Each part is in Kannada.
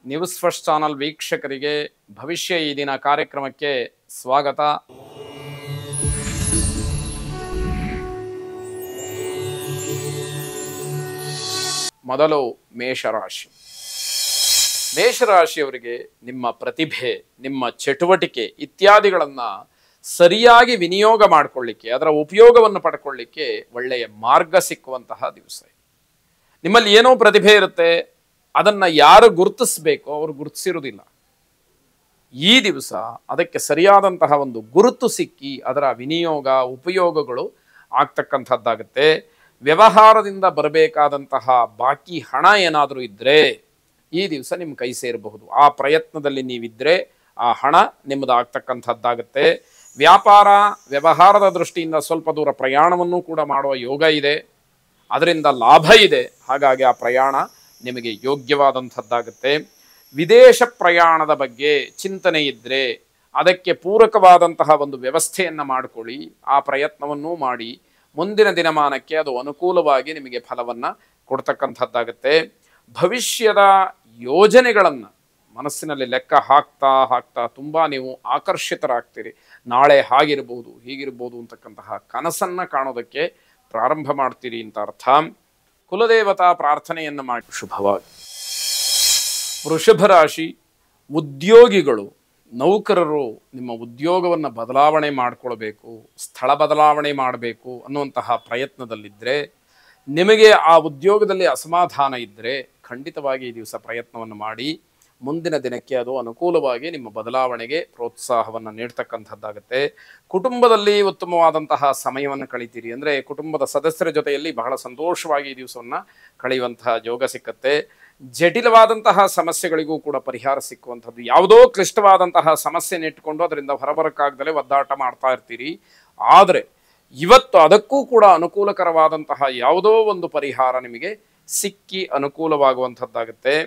ನ್ಯೂಸ್ ಫಸ್ಟ್ ಚಾನಲ್ ವೀಕ್ಷಕರಿಗೆ ಭವಿಷ್ಯ ಈ ದಿನ ಕಾರ್ಯಕ್ರಮಕ್ಕೆ ಸ್ವಾಗತ. ಮೊದಲು ಮೇಷರಾಶಿ. ಮೇಷರಾಶಿಯವರಿಗೆ ನಿಮ್ಮ ಪ್ರತಿಭೆ, ನಿಮ್ಮ ಚಟುವಟಿಕೆ ಇತ್ಯಾದಿಗಳನ್ನು ಸರಿಯಾಗಿ ವಿನಿಯೋಗ ಮಾಡಿಕೊಳ್ಳಿಕ್ಕೆ, ಅದರ ಉಪಯೋಗವನ್ನು ಪಡ್ಕೊಳ್ಳಿಕ್ಕೆ ಒಳ್ಳೆಯ ಮಾರ್ಗ ಸಿಕ್ಕುವಂತಹ ದಿವಸ. ನಿಮ್ಮಲ್ಲಿ ಏನೋ ಪ್ರತಿಭೆ ಇರುತ್ತೆ, ಅದನ್ನು ಯಾರು ಗುರುತಿಸಬೇಕೋ ಅವರು ಗುರುತಿಸಿರುವುದಿಲ್ಲ. ಈ ದಿವಸ ಅದಕ್ಕೆ ಸರಿಯಾದಂತಹ ಒಂದು ಗುರುತು ಸಿಕ್ಕಿ ಅದರ ವಿನಿಯೋಗ ಉಪಯೋಗಗಳು ಆಗ್ತಕ್ಕಂಥದ್ದಾಗುತ್ತೆ. ವ್ಯವಹಾರದಿಂದ ಬರಬೇಕಾದಂತಹ ಬಾಕಿ ಹಣ ಏನಾದರೂ ಇದ್ದರೆ ಈ ದಿವಸ ನಿಮ್ಮ ಕೈ ಸೇರಬಹುದು. ಆ ಪ್ರಯತ್ನದಲ್ಲಿ ನೀವಿದ್ದರೆ ಆ ಹಣ ನಿಮ್ಮದು ಆಗ್ತಕ್ಕಂಥದ್ದಾಗುತ್ತೆ. ವ್ಯಾಪಾರ ವ್ಯವಹಾರದ ದೃಷ್ಟಿಯಿಂದ ಸ್ವಲ್ಪ ದೂರ ಪ್ರಯಾಣವನ್ನು ಕೂಡ ಮಾಡುವ ಯೋಗ ಇದೆ, ಅದರಿಂದ ಲಾಭ ಇದೆ. ಹಾಗಾಗಿ ಆ ಪ್ರಯಾಣ ನಿಮಗೆ ಯೋಗ್ಯವಾದಂಥದ್ದಾಗುತ್ತೆ. ವಿದೇಶ ಪ್ರಯಾಣದ ಬಗ್ಗೆ ಚಿಂತನೆ ಇದ್ದರೆ ಅದಕ್ಕೆ ಪೂರಕವಾದಂತಹ ಒಂದು ವ್ಯವಸ್ಥೆಯನ್ನು ಮಾಡಿಕೊಳ್ಳಿ. ಆ ಪ್ರಯತ್ನವನ್ನೂ ಮಾಡಿ ಮುಂದಿನ ದಿನಮಾನಕ್ಕೆ ಅದು ಅನುಕೂಲವಾಗಿ ನಿಮಗೆ ಫಲವನ್ನು ಕೊಡ್ತಕ್ಕಂಥದ್ದಾಗುತ್ತೆ. ಭವಿಷ್ಯದ ಯೋಜನೆಗಳನ್ನು ಮನಸ್ಸಿನಲ್ಲಿ ಲೆಕ್ಕ ಹಾಕ್ತಾ ತುಂಬ ನೀವು ಆಕರ್ಷಿತರಾಗ್ತೀರಿ. ನಾಳೆ ಹಾಗಿರ್ಬೋದು ಹೀಗಿರ್ಬೋದು ಅಂತಕ್ಕಂತಹ ಕನಸನ್ನು ಕಾಣೋದಕ್ಕೆ ಪ್ರಾರಂಭ ಮಾಡ್ತೀರಿ ಅಂತ ಅರ್ಥ. ಕುಲದೇವತಾ ಪ್ರಾರ್ಥನೆಯನ್ನು ಮಾಡಿ ಶುಭವಾಗಿ. ವೃಷಭ ರಾಶಿ. ಉದ್ಯೋಗಿಗಳು, ನೌಕರರು ನಿಮ್ಮ ಉದ್ಯೋಗವನ್ನು ಬದಲಾವಣೆ ಮಾಡಿಕೊಳ್ಬೇಕು, ಸ್ಥಳ ಬದಲಾವಣೆ ಮಾಡಬೇಕು ಅನ್ನುವಂತಹ ಪ್ರಯತ್ನದಲ್ಲಿದ್ದರೆ, ನಿಮಗೆ ಆ ಉದ್ಯೋಗದಲ್ಲಿ ಅಸಮಾಧಾನ ಇದ್ದರೆ ಖಂಡಿತವಾಗಿ ಈ ದಿವಸ ಪ್ರಯತ್ನವನ್ನು ಮಾಡಿ ಮುಂದಿನ ದಿನಕ್ಕೆ ಅದು ಅನುಕೂಲವಾಗಿ ನಿಮ್ಮ ಬದಲಾವಣೆಗೆ ಪ್ರೋತ್ಸಾಹವನ್ನು ನೀಡ್ತಕ್ಕಂಥದ್ದಾಗುತ್ತೆ. ಕುಟುಂಬದಲ್ಲಿ ಉತ್ತಮವಾದಂತಹ ಸಮಯವನ್ನು ಕಳಿತೀರಿ. ಅಂದರೆ ಕುಟುಂಬದ ಸದಸ್ಯರ ಜೊತೆಯಲ್ಲಿ ಬಹಳ ಸಂತೋಷವಾಗಿ ಈ ದಿವಸವನ್ನು ಕಳೆಯುವಂತಹ ಯೋಗ ಸಿಕ್ಕತ್ತೆ. ಜಟಿಲವಾದಂತಹ ಸಮಸ್ಯೆಗಳಿಗೂ ಕೂಡ ಪರಿಹಾರ ಸಿಕ್ಕುವಂಥದ್ದು. ಯಾವುದೋ ಕ್ಲಿಷ್ಟವಾದಂತಹ ಸಮಸ್ಯೆನ ಇಟ್ಕೊಂಡು ಅದರಿಂದ ಹೊರಬರಕ್ಕಾಗದಲೇ ಒದ್ದಾಟ ಮಾಡ್ತಾ ಇರ್ತೀರಿ. ಆದರೆ ಇವತ್ತು ಅದಕ್ಕೂ ಕೂಡ ಅನುಕೂಲಕರವಾದಂತಹ ಯಾವುದೋ ಒಂದು ಪರಿಹಾರ ನಿಮಗೆ ಸಿಕ್ಕಿ ಅನುಕೂಲವಾಗುವಂಥದ್ದಾಗುತ್ತೆ.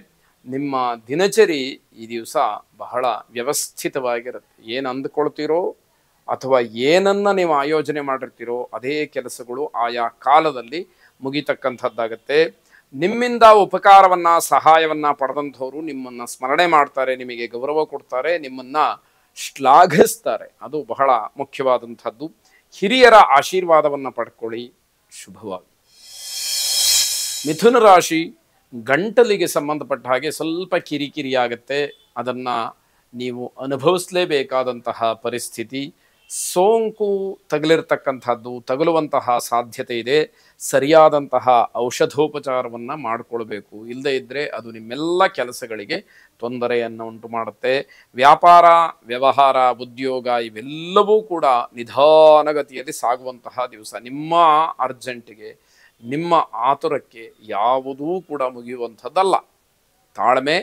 ನಿಮ್ಮ ದಿನಚರಿ ಈ ದಿವಸ ಬಹಳ ವ್ಯವಸ್ಥಿತವಾಗಿರುತ್ತೆ. ಏನು ಅಂದುಕೊಳ್ತೀರೋ ಅಥವಾ ಏನನ್ನು ನೀವು ಆಯೋಜನೆ ಮಾಡಿರ್ತೀರೋ ಅದೇ ಕೆಲಸಗಳು ಆಯಾ ಕಾಲದಲ್ಲಿ ಮುಗಿತಕ್ಕಂಥದ್ದಾಗುತ್ತೆ. ನಿಮ್ಮಿಂದ ಉಪಕಾರವನ್ನು ಸಹಾಯವನ್ನು ಪಡೆದಂಥವರು ನಿಮ್ಮನ್ನು ಸ್ಮರಣೆ ಮಾಡ್ತಾರೆ, ನಿಮಗೆ ಗೌರವ ಕೊಡ್ತಾರೆ, ನಿಮ್ಮನ್ನು ಶ್ಲಾಘಿಸ್ತಾರೆ. ಅದು ಬಹಳ ಮುಖ್ಯವಾದಂಥದ್ದು. ಹಿರಿಯರ ಆಶೀರ್ವಾದವನ್ನು ಪಡ್ಕೊಳ್ಳಿ ಶುಭವಾಗಿ. ಮಿಥುನ ರಾಶಿ. ಗಂಟಲಿಗೆ ಸಂಬಂಧಪಟ್ಟ ಹಾಗೆ ಸ್ವಲ್ಪ ಕಿರಿಕಿರಿ ಆಗುತ್ತೆ, ಅದನ್ನು ನೀವು ಅನುಭವಿಸಲೇಬೇಕಾದಂತಹ ಪರಿಸ್ಥಿತಿ. ಸೋಂಕು ತಗುಲಿರ್ತಕ್ಕಂಥದ್ದು, ತಗುಲುವಂತಹ ಸಾಧ್ಯತೆ ಇದೆ. ಸರಿಯಾದಂತಹ ಔಷಧೋಪಚಾರವನ್ನು ಮಾಡಿಕೊಳ್ಬೇಕು. ಇಲ್ಲದೇ ಇದ್ದರೆ ಅದು ನಿಮ್ಮೆಲ್ಲ ಕೆಲಸಗಳಿಗೆ ತೊಂದರೆಯನ್ನು ಉಂಟು ಮಾಡುತ್ತೆ. ವ್ಯಾಪಾರ ವ್ಯವಹಾರ ಉದ್ಯೋಗ ಇವೆಲ್ಲವೂ ಕೂಡ ನಿಧಾನಗತಿಯಲ್ಲಿ ಸಾಗುವಂತಹ ದಿವಸ. ನಿಮ್ಮ ಅರ್ಜೆಂಟಿಗೆ, ನಿಮ್ಮ ಆತುರಕ್ಕೆ ಯಾವುದೂ ಕೂಡ ಮುಗಿಯುವಂಥದ್ದಲ್ಲ. ತಾಳ್ಮೆ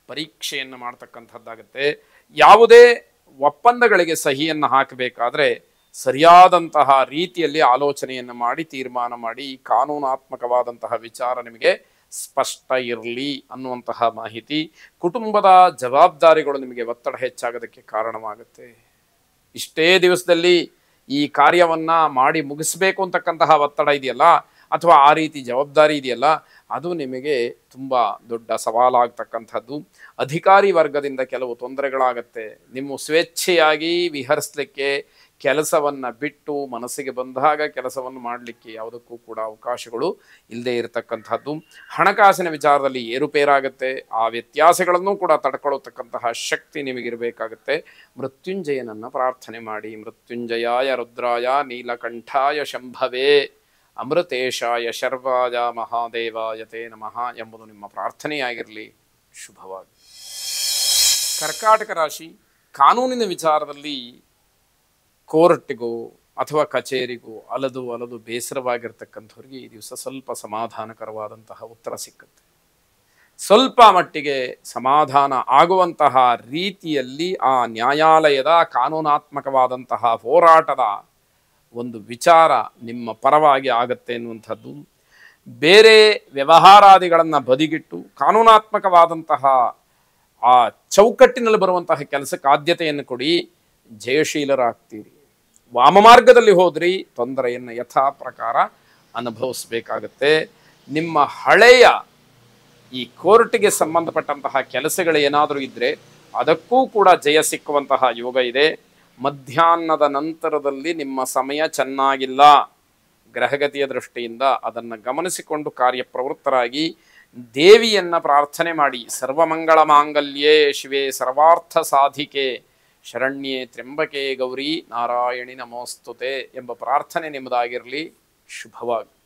ಪರೀಕ್ಷೆಯನ್ನು ಮಾಡ್ತಕ್ಕಂಥದ್ದಾಗುತ್ತೆ. ಯಾವುದೇ ಒಪ್ಪಂದಗಳಿಗೆ ಸಹಿಯನ್ನು ಹಾಕಬೇಕಾದ್ರೆ ಸರಿಯಾದಂತಹ ರೀತಿಯಲ್ಲಿ ಆಲೋಚನೆಯನ್ನು ಮಾಡಿ ತೀರ್ಮಾನ ಮಾಡಿ. ಕಾನೂನಾತ್ಮಕವಾದಂತಹ ವಿಚಾರ ನಿಮಗೆ ಸ್ಪಷ್ಟ ಇರಲಿ ಅನ್ನುವಂತಹ ಮಾಹಿತಿ. ಕುಟುಂಬದ ಜವಾಬ್ದಾರಿಗಳು ನಿಮಗೆ ಒತ್ತಡ ಹೆಚ್ಚಾಗೋದಕ್ಕೆ ಕಾರಣವಾಗುತ್ತೆ. ಇಷ್ಟೇ ದಿವಸದಲ್ಲಿ ಈ ಕಾರ್ಯವನ್ನು ಮಾಡಿ ಮುಗಿಸ್ಬೇಕು ಅಂತಕ್ಕಂತಹ ಒತ್ತಡ ಇದೆಯಲ್ಲ, ಅಥವಾ ಆ ರೀತಿ ಜವಾಬ್ದಾರಿ ಇದೆಯಲ್ಲ, ಅದು ನಿಮಗೆ ತುಂಬ ದೊಡ್ಡ ಸವಾಲಾಗ್ತಕ್ಕಂಥದ್ದು. ಅಧಿಕಾರಿ ವರ್ಗದಿಂದ ಕೆಲವು ತೊಂದರೆಗಳಾಗತ್ತೆ. ನಿಮ್ಮ ಸ್ವೇಚ್ಛೆಯಾಗಿ ವಿಹರಿಸಲಿಕ್ಕೆ, ಕೆಲಸವನ್ನು ಬಿಟ್ಟು ಮನಸ್ಸಿಗೆ ಬಂದಾಗ ಕೆಲಸವನ್ನು ಮಾಡಲಿಕ್ಕೆ ಯಾವುದಕ್ಕೂ ಕೂಡ ಅವಕಾಶಗಳು ಇಲ್ಲದೆ ಇರತಕ್ಕಂಥದ್ದು. ಹಣಕಾಸಿನ ವಿಚಾರದಲ್ಲಿ ಏರುಪೇರಾಗುತ್ತೆ. ಆ ವ್ಯತ್ಯಾಸಗಳನ್ನು ಕೂಡ ತಡ್ಕೊಳ್ಳತಕ್ಕಂತಹ ಶಕ್ತಿ ನಿಮಗಿರಬೇಕಾಗುತ್ತೆ. ಮೃತ್ಯುಂಜಯನನ್ನು ಪ್ರಾರ್ಥನೆ ಮಾಡಿ. ಮೃತ್ಯುಂಜಯಾಯ ರುದ್ರಾಯ ನೀಲಕಂಠಾಯ ಶಂಭವೇ ಅಮೃತೇಶಾಯ ಶರ್ವಾಯ ಮಹಾದೇವಾಯತೆ ನಮಃ ಎಂಬುದು ನಿಮ್ಮ ಪ್ರಾರ್ಥನೆಯಾಗಿರಲಿ ಶುಭವಾಗಿ. ಕರ್ಕಾಟಕ ರಾಶಿ. ಕಾನೂನಿನ ವಿಚಾರದಲ್ಲಿ ಕೋರ್ಟ್ಗೋ ಅಥವಾ ಕಚೇರಿಗೋ ಅಲದು ಬೇಸರವಾಗಿರ್ತಕ್ಕಂಥವ್ರಿಗೆ ಈ ದಿವಸ ಸ್ವಲ್ಪ ಸಮಾಧಾನಕರವಾದಂತಹ ಉತ್ತರ ಸಿಕ್ಕುತ್ತೆ. ಸ್ವಲ್ಪ ಮಟ್ಟಿಗೆ ಸಮಾಧಾನ ಆಗುವಂತಹ ರೀತಿಯಲ್ಲಿ ಆ ನ್ಯಾಯಾಲಯದ ಕಾನೂನಾತ್ಮಕವಾದಂತಹ ಹೋರಾಟದ ಒಂದು ವಿಚಾರ ನಿಮ್ಮ ಪರವಾಗಿ ಆಗತ್ತೆ ಎನ್ನುವಂಥದ್ದು. ಬೇರೆ ವ್ಯವಹಾರಾದಿಗಳನ್ನು ಬದಿಗಿಟ್ಟು ಕಾನೂನಾತ್ಮಕವಾದಂತಹ ಆ ಚೌಕಟ್ಟಿನಲ್ಲಿ ಬರುವಂತಹ ಕೆಲಸಕ್ಕೆ ಆದ್ಯತೆಯನ್ನು ಕೊಡಿ. ಜಯಶೀಲರಾಗ್ತೀರಿ. ವಾಮಮಾರ್ಗದಲ್ಲಿ ಹೋದ್ರಿ ತೊಂದರೆಯನ್ನು ಯಥಾ ಪ್ರಕಾರ ಅನುಭವಿಸಬೇಕಾಗತ್ತೆ. ನಿಮ್ಮ ಹಳೆಯ ಈ ಕೋರ್ಟ್ಗೆ ಸಂಬಂಧಪಟ್ಟಂತಹ ಕೆಲಸಗಳು ಏನಾದರೂ ಇದ್ದರೆ ಅದಕ್ಕೂ ಕೂಡ ಜಯ ಸಿಕ್ಕುವಂತಹ ಯೋಗ ಇದೆ. ಮಧ್ಯಾಹ್ನದ ನಂತರದಲ್ಲಿ ನಿಮ್ಮ ಸಮಯ ಚೆನ್ನಾಗಿಲ್ಲ ಗ್ರಹಗತಿಯ ದೃಷ್ಟಿಯಿಂದ, ಅದನ್ನು ಗಮನಿಸಿಕೊಂಡು ಕಾರ್ಯಪ್ರವೃತ್ತರಾಗಿ ದೇವಿಯನ್ನು ಪ್ರಾರ್ಥನೆ ಮಾಡಿ. ಸರ್ವಮಂಗಳ ಮಾಂಗಲ್ಯೇ ಶಿವೆ ಸರ್ವಾರ್ಥ ಸಾಧಿಕೆ ಶರಣ್ಯೇ ತ್ರ್ಯಂಬಕೆ ಗೌರಿ ನಾರಾಯಣಿ ನಮೋಸ್ತುತೆ ಎಂಬ ಪ್ರಾರ್ಥನೆ ನಿಮ್ಮದಾಗಿರಲಿ. ಶುಭವಾಗಿ.